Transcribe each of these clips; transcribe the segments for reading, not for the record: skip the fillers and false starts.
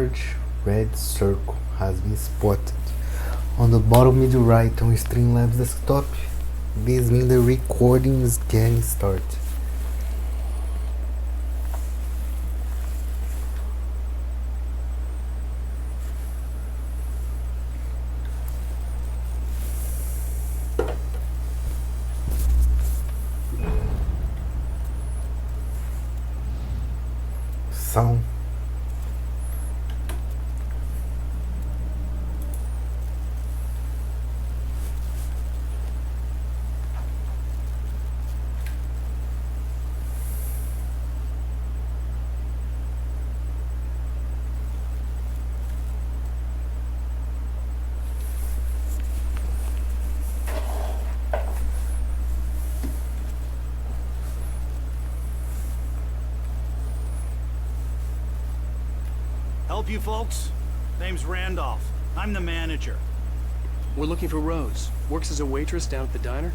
large red circle has been spotted on the bottom middle right on Streamlabs desktop. This means the recording is getting started. Sound. Help you folks? Name's Randolph. I'm the manager. We're looking for Rose. Works as a waitress down at the diner.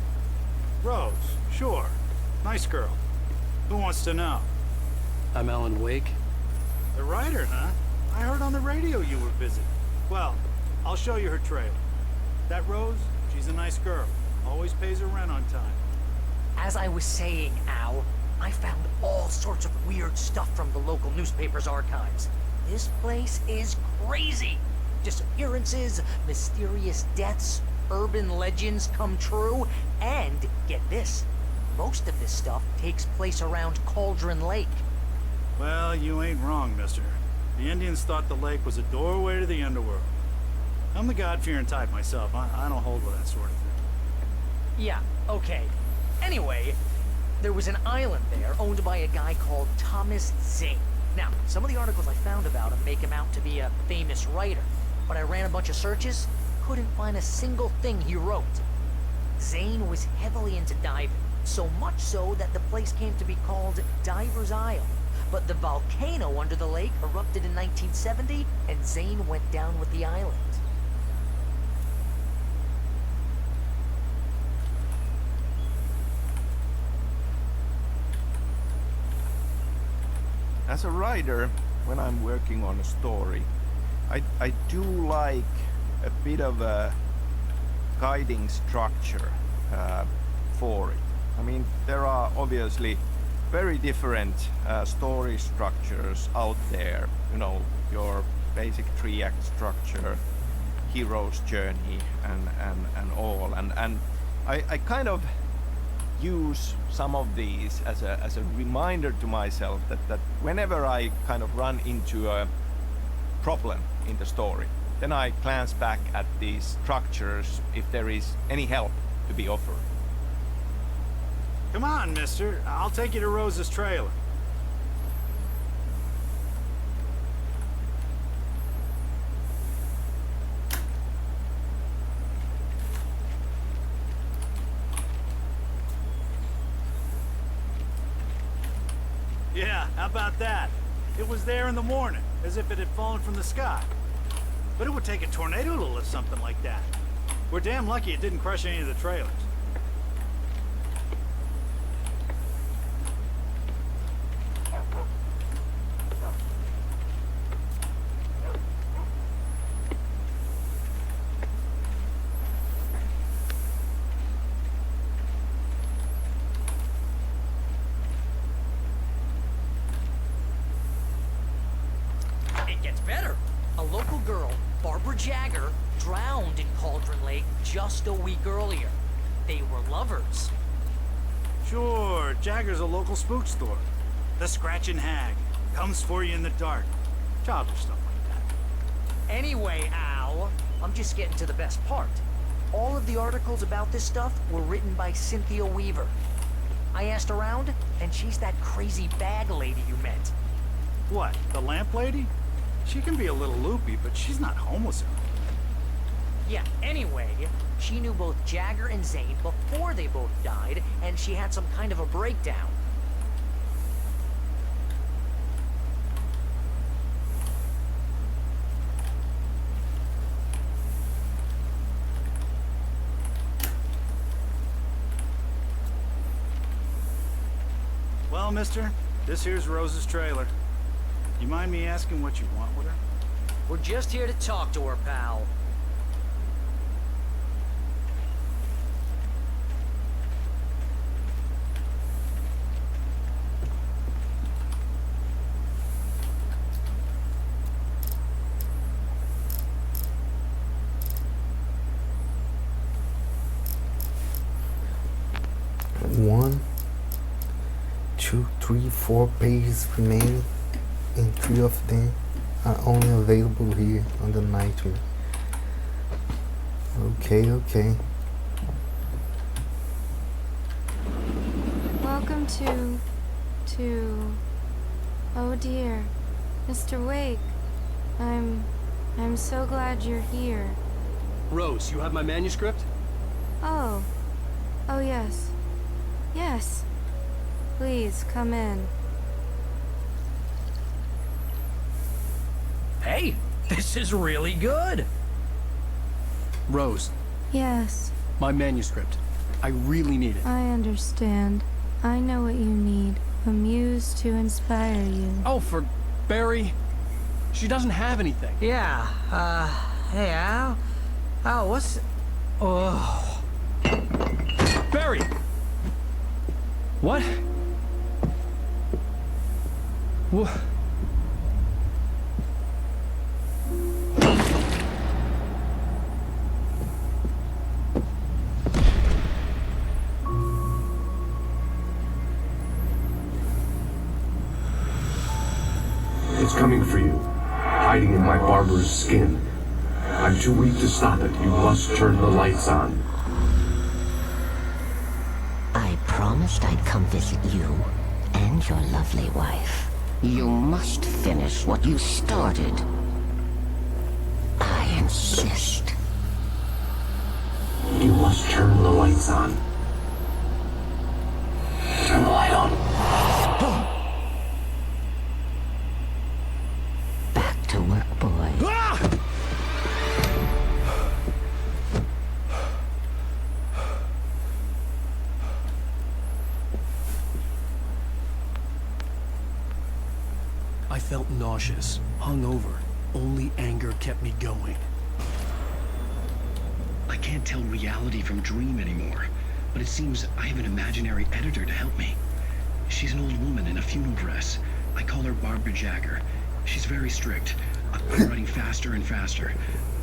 Rose, sure. Nice girl. Who wants to know? I'm Alan Wake. The writer, huh? I heard on the radio you were visiting. Well, I'll show you her trailer. That Rose, she's a nice girl. Always pays her rent on time. As I was saying, Al, I found all sorts of weird stuff from the local newspaper's archives. This place is crazy. Disappearances, mysterious deaths, urban legends come true, and, get this, most of this stuff takes place around Cauldron Lake. Well, you ain't wrong, mister. The Indians thought the lake was a doorway to the underworld. I'm the God-fearing type myself. I don't hold with that sort of thing. Yeah, okay. Anyway, there was an island there owned by a guy called Thomas Zane. Now, some of the articles I found about him make him out to be a famous writer, but I ran a bunch of searches, couldn't find a single thing he wrote. Zane was heavily into diving, so much so that the place came to be called Diver's Isle. But the volcano under the lake erupted in 1970, and Zane went down with the island. As a writer, when I'm working on a story, I do like a bit of a guiding structure for it. I mean, there are obviously very different story structures out there. You know, your basic 3-act structure, hero's journey, and all. And I kind of use some of these as a reminder to myself that whenever I kind of run into a problem in the story, then I glance back at these structures if there is any help to be offered. Come on, mister. I'll take you to Rose's trailer. Yeah, how about that? It was there in the morning, as if it had fallen from the sky. But it would take a tornado to lift something like that. We're damn lucky it didn't crush any of the trailers. Better. A local girl, Barbara Jagger, drowned in Cauldron Lake just a week earlier. They were lovers. Sure, Jagger's a local spook store. The Scratching Hag. Comes for you in the dark. Childish stuff like that. Anyway, Al, I'm just getting to the best part. All of the articles about this stuff were written by Cynthia Weaver. I asked around, and she's that crazy bag lady you met. What, the lamp lady? She can be a little loopy, but she's not homeless. Yeah, anyway, she knew both Jagger and Zane before they both died, and she had some kind of a breakdown. Well, mister, this here's Rose's trailer. You mind me asking what you want with her? We're just here to talk to her, pal. One, two, three, 4 pages remain, and 3 of them are only available here on the nightmare. Okay. Welcome to... Oh dear. Mr. Wake. I'm so glad you're here. Rose, you have my manuscript? Oh. Oh yes. Yes. Please, come in. Hey, this is really good. Rose, Yes, my manuscript. I really need it. I understand. I know what you need. A muse to inspire you. Oh, for Barry. She doesn't have anything. Yeah, hey, Al? Al, what's... Oh... Barry! What? What? It's coming for you, hiding in my barber's skin. I'm too weak to stop it. You must turn the lights on. I promised I'd come visit you and your lovely wife. You must finish what you started. I insist. You must turn the lights on. Turn the light on. Back to work, boy. I felt nauseous, hungover. Only anger kept me going. I can't tell reality from dream anymore, but it seems I have an imaginary editor to help me. She's an old woman in a funeral dress. I call her Barbara Jagger. She's very strict. I'm writing faster and faster.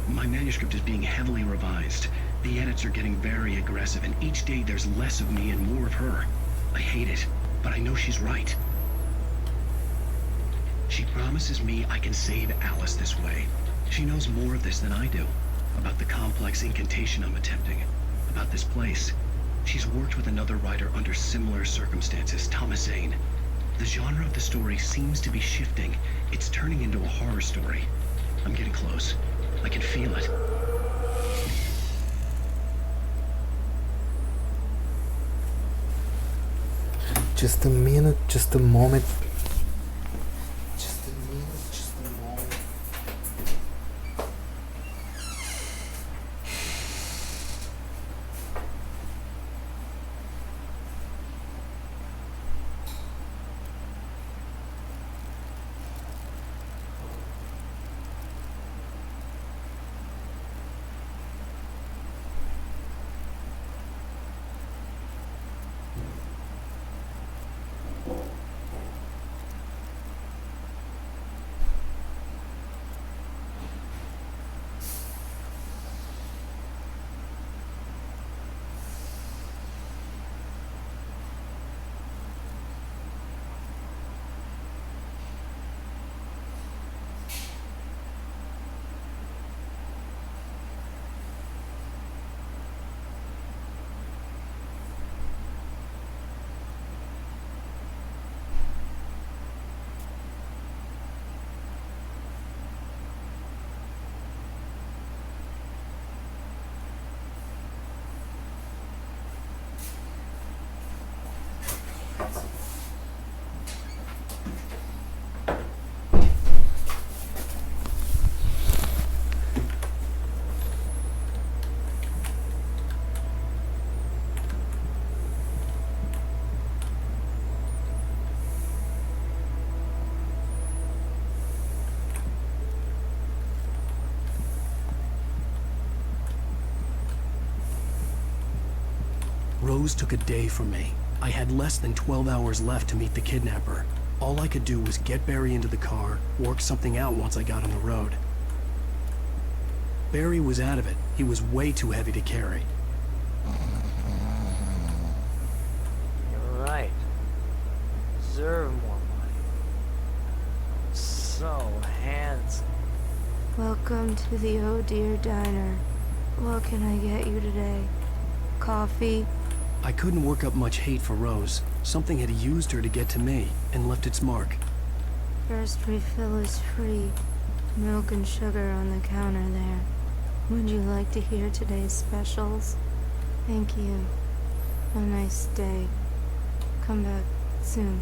My manuscript is being heavily revised. The edits are getting very aggressive, and each day there's less of me and more of her. I hate it, but I know she's right. She promises me I can save Alice this way. She knows more of this than I do. About the complex incantation I'm attempting. About this place. She's worked with another writer under similar circumstances, Thomas Zane. The genre of the story seems to be shifting. It's turning into a horror story. I'm getting close. I can feel it. Just a minute, just a moment. Just a minute, just a moment. Rose took a day from me. I had less than 12 hours left to meet the kidnapper. All I could do was get Barry into the car, work something out once I got on the road. Barry was out of it. He was way too heavy to carry. You're right. Deserve more money. So handsome. Welcome to the Oh Dear Diner. What can I get you today? Coffee? I couldn't work up much hate for Rose. Something had used her to get to me and left its mark. First refill is free. Milk and sugar on the counter there. Would you like to hear today's specials? Thank you. A nice day. Come back soon.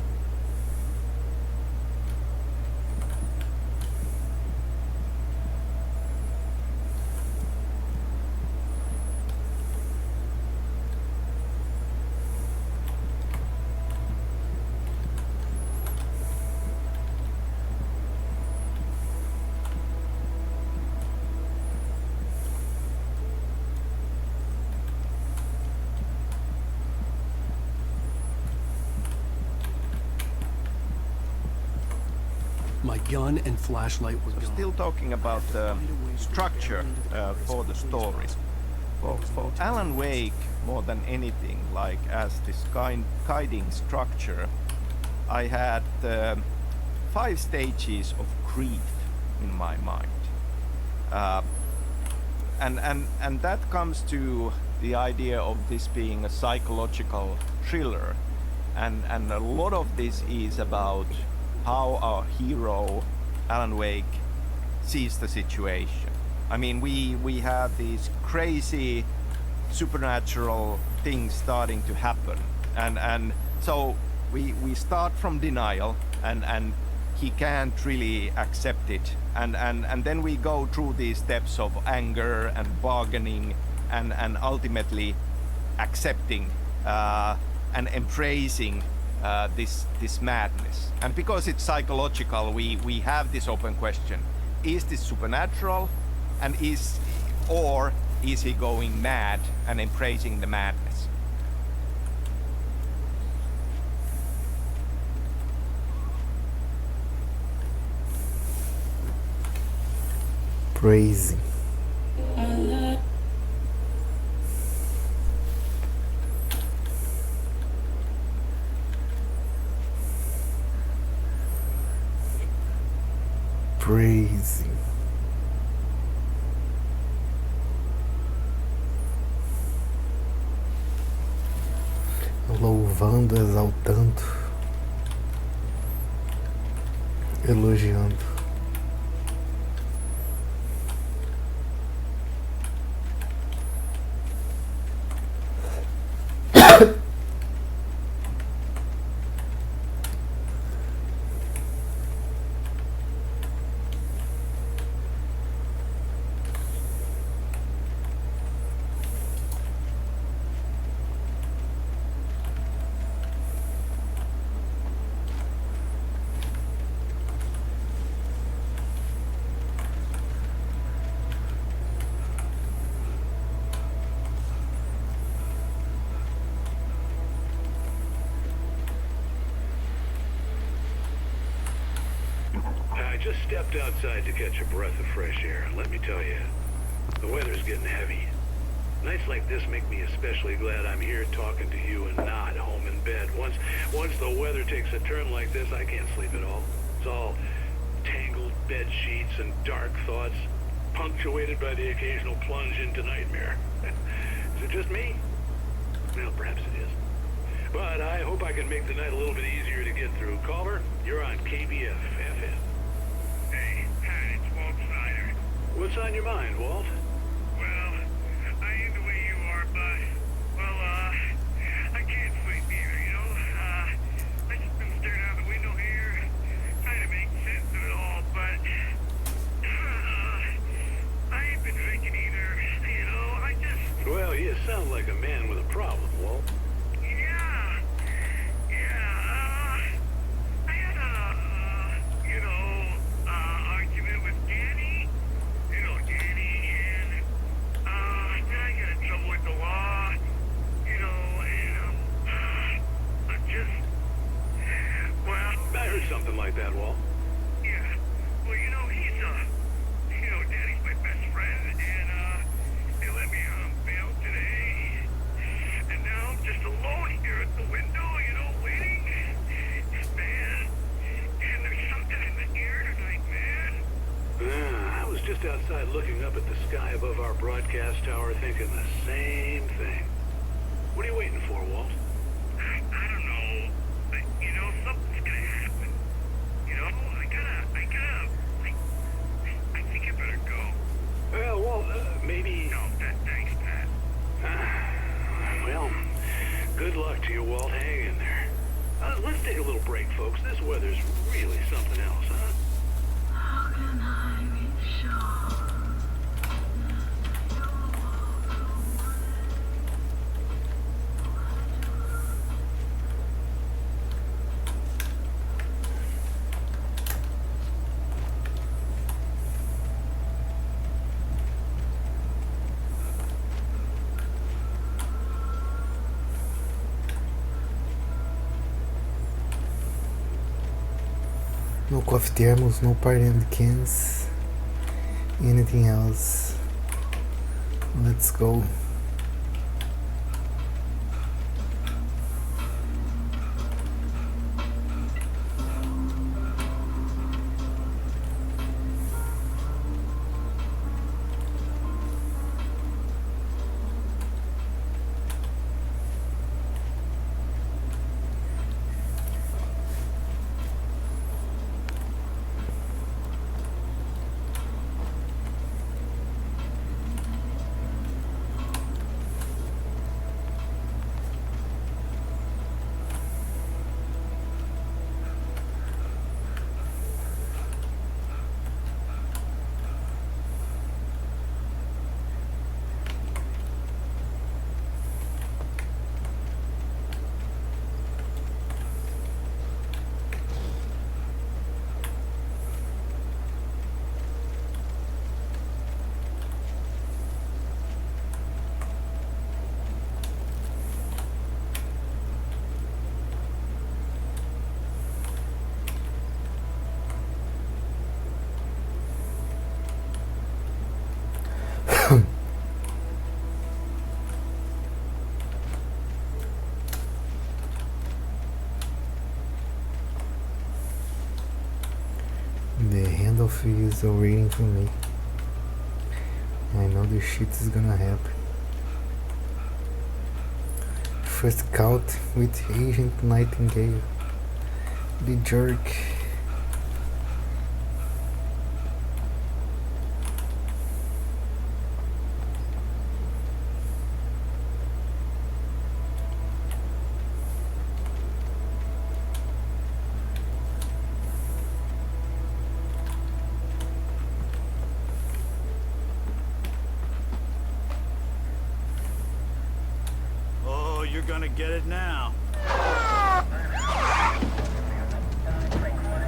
My gun and flashlight were We're gone. still talking about the structure for the story. For Alan Wake, more than anything, like as this guiding structure, I had 5 stages of grief in my mind. And that comes to the idea of this being a psychological thriller. And a lot of this is about how our hero, Alan Wake, sees the situation. I mean, we have these crazy supernatural things starting to happen. And so we start from denial, and he can't really accept it. And then we go through these steps of anger and bargaining and ultimately accepting and embracing this madness. And because it's psychological, we have this open question: is this supernatural, and is he going mad and embracing the madness? Praising. Praising. Louvando, exaltando, elogiando. I just stepped outside to catch a breath of fresh air, and let me tell you, the weather's getting heavy. Nights like this make me especially glad I'm here talking to you and not home in bed. Once the weather takes a turn like this, I can't sleep at all. It's all tangled bed sheets and dark thoughts, punctuated by the occasional plunge into nightmare. Is it just me? Well, perhaps it is. But I hope I can make the night a little bit easier to get through. Culver, you're on KBF FM. Hey, it's Walt Snyder. What's on your mind, Walt? Well, I ain't the way you are, but, I can't sleep either, you know? I just been staring out the window here, trying to make sense of it all, but, I ain't been drinking either, you know? I just... Well, you sound like a man with a problem, Walt. I had argument with Danny. You know Danny, and, then I got in trouble with the law, you know, and, something like that, Walt? Yeah. Well, Daddy's my best friend, and, they let me on bail today. And now I'm just alone here at the window, waiting. Man, and there's something in the air tonight, man. I was just outside looking up at the sky above our broadcast tower thinking the same thing. What are you waiting for, Walt? I don't know. But, something's gonna happen. I think I better go. Well, Walt, maybe... No, thanks, Pat. Well, good luck to you, Walt. Hang in there. Let's take a little break, folks. This weather's really something else, huh? How can I be sure? No coffee thermos, no party cans, anything else. Let's go. The handoff is waiting for me. I know this shit is gonna happen. First count with Agent Nightingale. The jerk. You're gonna get it now.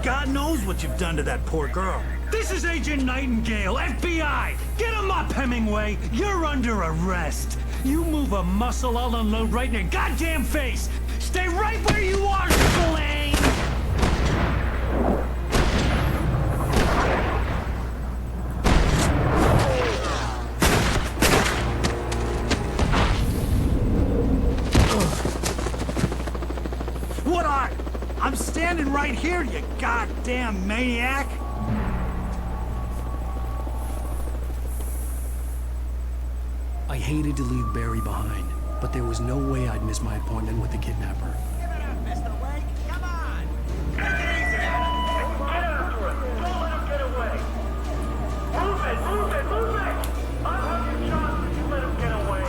God knows what you've done to that poor girl. This is Agent Nightingale, FBI! Get him up, Hemingway! You're under arrest! You move a muscle, I'll unload right in your goddamn face! Stay right where you are, Spillane! I'm standing right here, you goddamn maniac! I hated to leave Barry behind, but there was no way I'd miss my appointment with the kidnapper. Give it up, Mr. Wake! Come on! Take it easy! Get after him! Don't let him get away! Move it! Move it! Move it! I'll have you shot if you let him get away!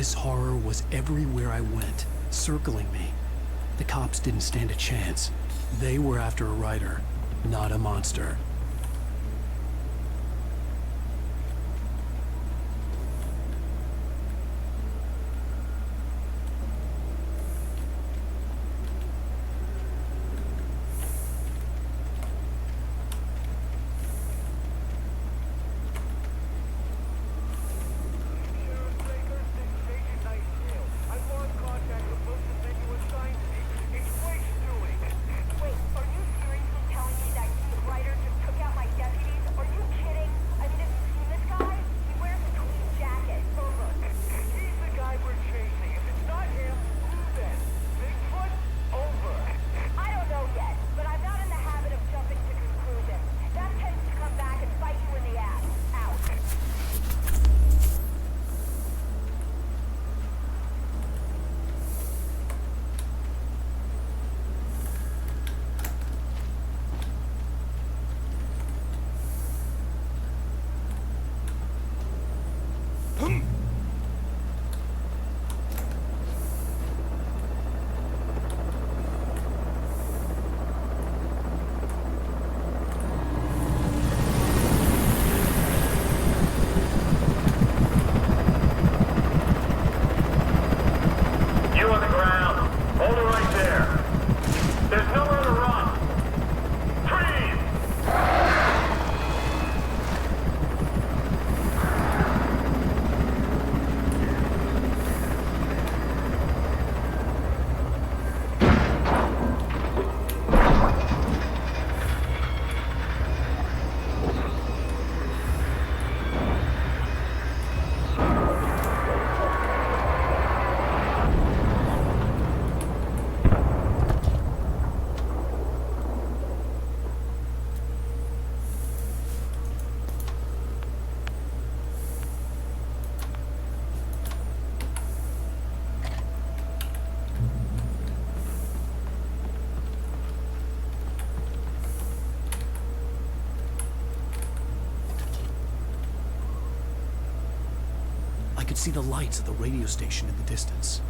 This horror was everywhere I went, circling me. The cops didn't stand a chance. They were after a writer, not a monster. I could see the lights of the radio station in the distance.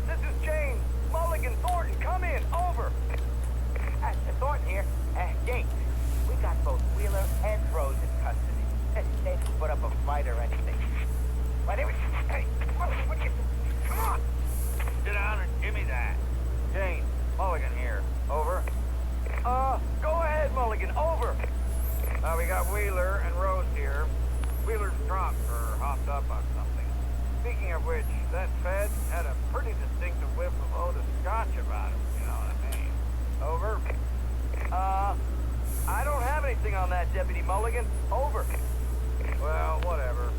This is James. Mulligan, Thornton, come in. Over. Thornton here. James, we got both Wheeler and Rose in custody. They didn't put up a fight or anything. But it was... Hey, come on. Sit down and give me that. James, Mulligan here. Over. Go ahead, Mulligan. Over. We got Wheeler and Rose here. Wheeler's drunk or hopped up on something. Speaking of which, that Fed had a pretty distinctive whiff of Otis Scotch about him, you know what I mean? Over. I don't have anything on that, Deputy Mulligan. Over. Well, whatever.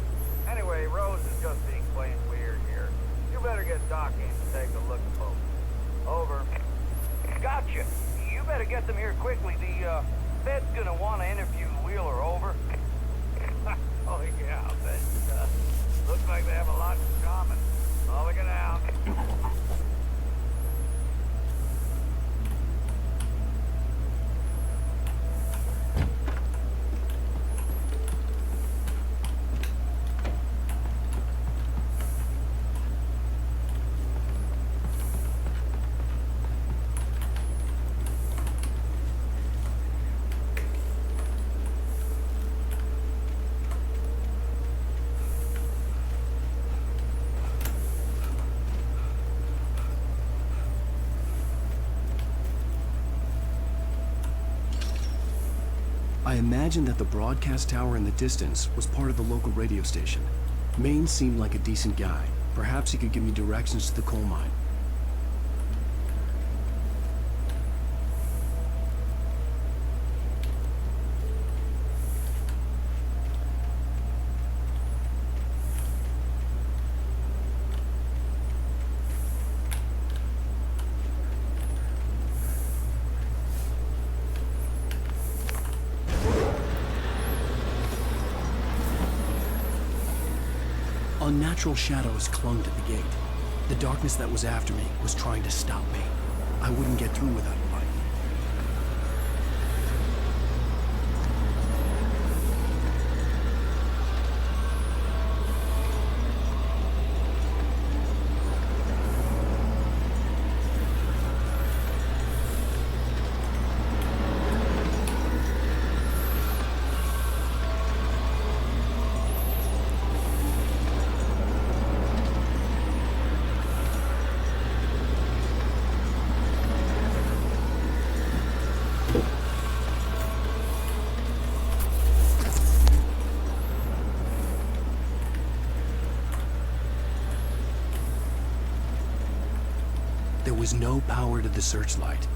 Anyway, Rose is just being plain weird here. You better get Doc in to take a look at both. Over. Gotcha. You better get them here quickly. The, Fed's gonna want to interview Wheeler. Over. Oh, yeah, I'll bet. Looks like they have a lot in common. Mulligan out. I imagined that the broadcast tower in the distance was part of the local radio station. Maine seemed like a decent guy. Perhaps he could give me directions to the coal mine. Unnatural shadows clung to the gate. The darkness that was after me was trying to stop me. I wouldn't get through without a light. There was no power to the searchlight.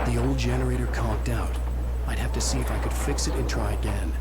The old generator conked out. I'd have to see if I could fix it and try again.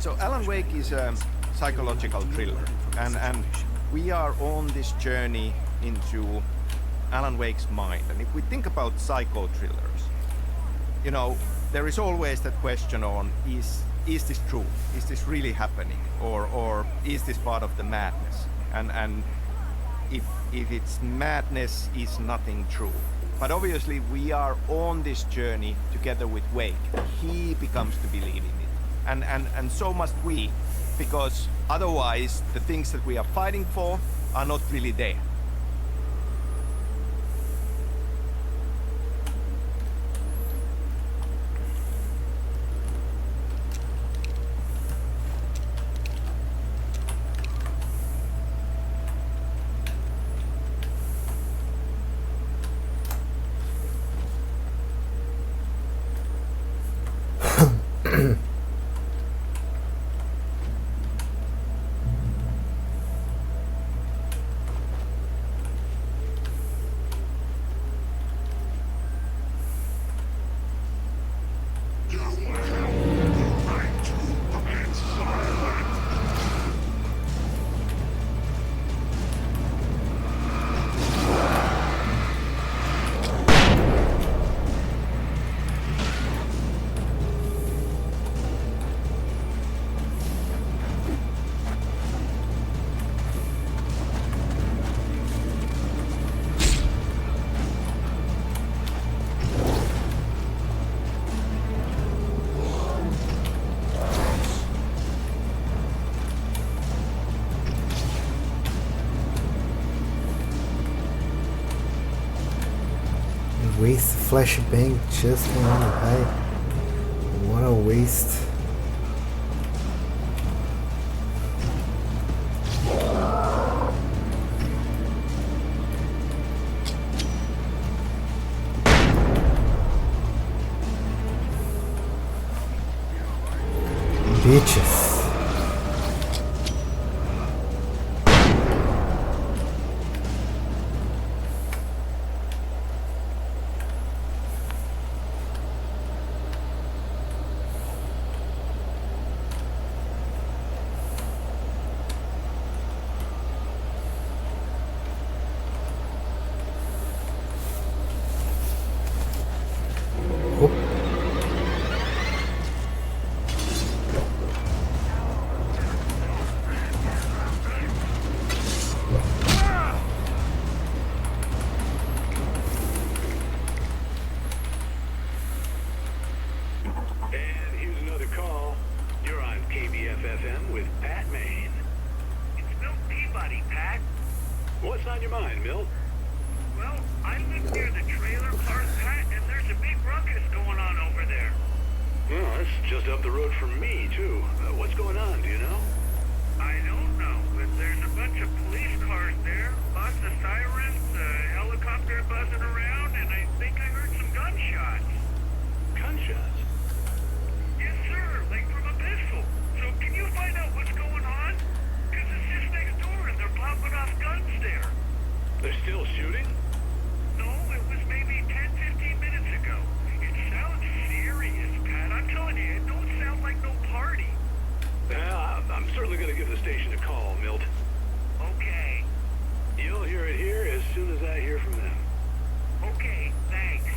So Alan Wake is a psychological thriller, and we are on this journey into Alan Wake's mind. And if we think about psycho thrillers, you know, there is always that question on, is this true? Is this really happening? Or is this part of the madness? And if it's madness, is nothing true? But obviously we are on this journey together with Wake. He becomes to believe in it. And so must we, because otherwise the things that we are fighting for are not really there. waste flashbang just for one guy. What a waste. Bitches. And here's another call. You're on KBFFM with Pat Maine. It's Milt Peabody, Pat. What's on your mind, Milt? Well, I live near the trailer park, Pat, and there's a big ruckus going on over there. Well, that's just up the road from me, too. What's going on, do you know? I don't know, but there's a bunch of police cars there, lots of sirens, a helicopter buzzing around, and I think I heard some gunshots. Gunshots? Yes, sir, like from a pistol. So can you find out what's going on? Because it's just next door and they're popping off guns there. They're still shooting? No, it was maybe 10, 15 minutes ago. It sounds serious, Pat. I'm telling you, it don't sound like no party. Well, I'm certainly going to give the station a call, Milt. Okay. You'll hear it here as soon as I hear from them. Okay, thanks.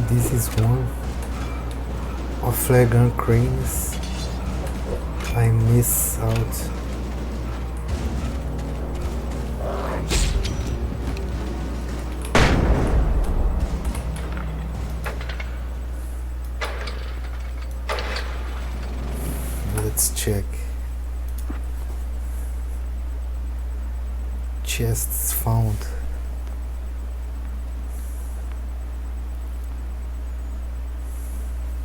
This is one of flare gun cranes. I miss out. Let's check. Chests found.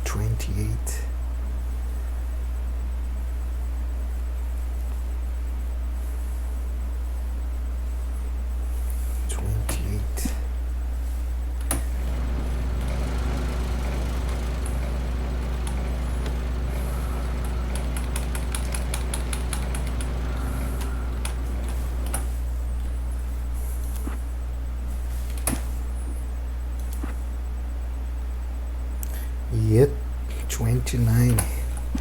$28. Yep, 29.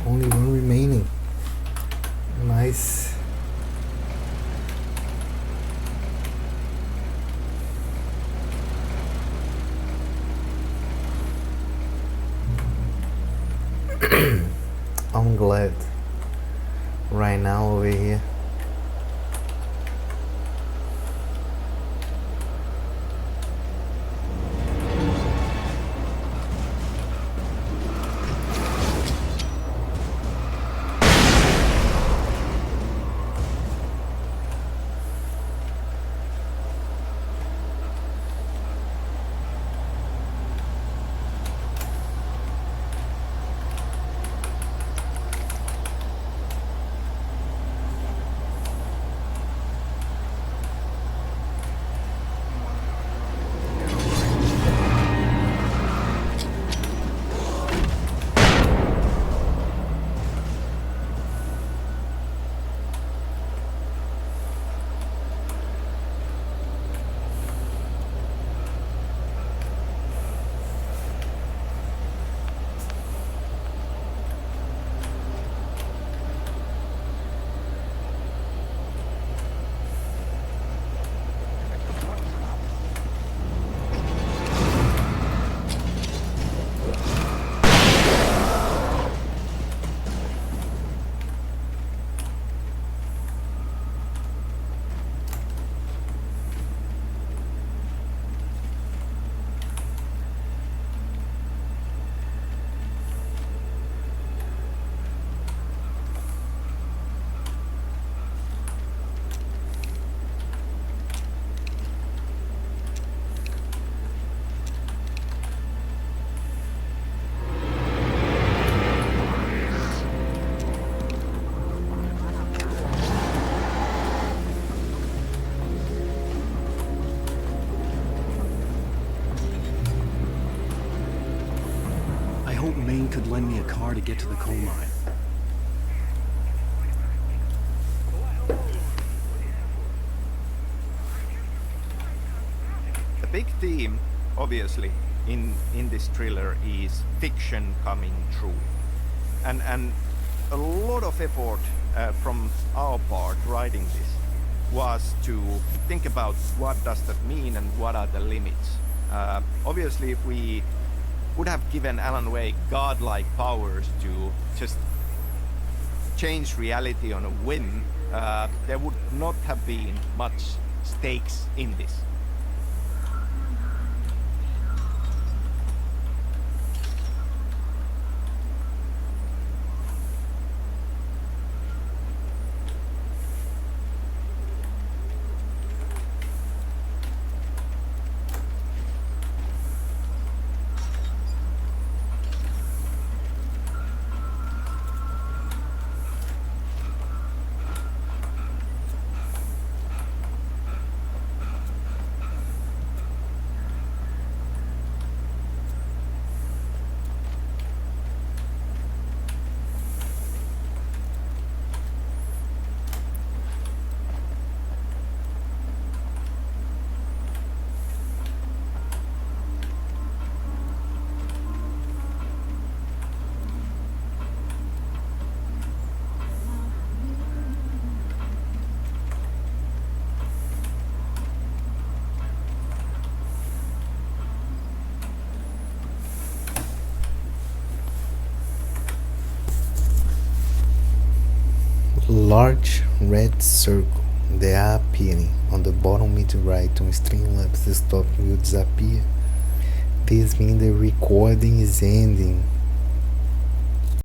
Only one remaining. Nice. I'm glad right now over here. Maine could lend me a car to get to the coal mine. The big theme, obviously, in this thriller is fiction coming true. And a lot of effort from our part writing this was to think about what does that mean and what are the limits. Obviously, if we would have given Alan Wake godlike powers to just change reality on a whim, there would not have been much stakes in this. large red circle that appearing on the bottom middle right on Streamlabs desktop will disappear. This means the recording is ending.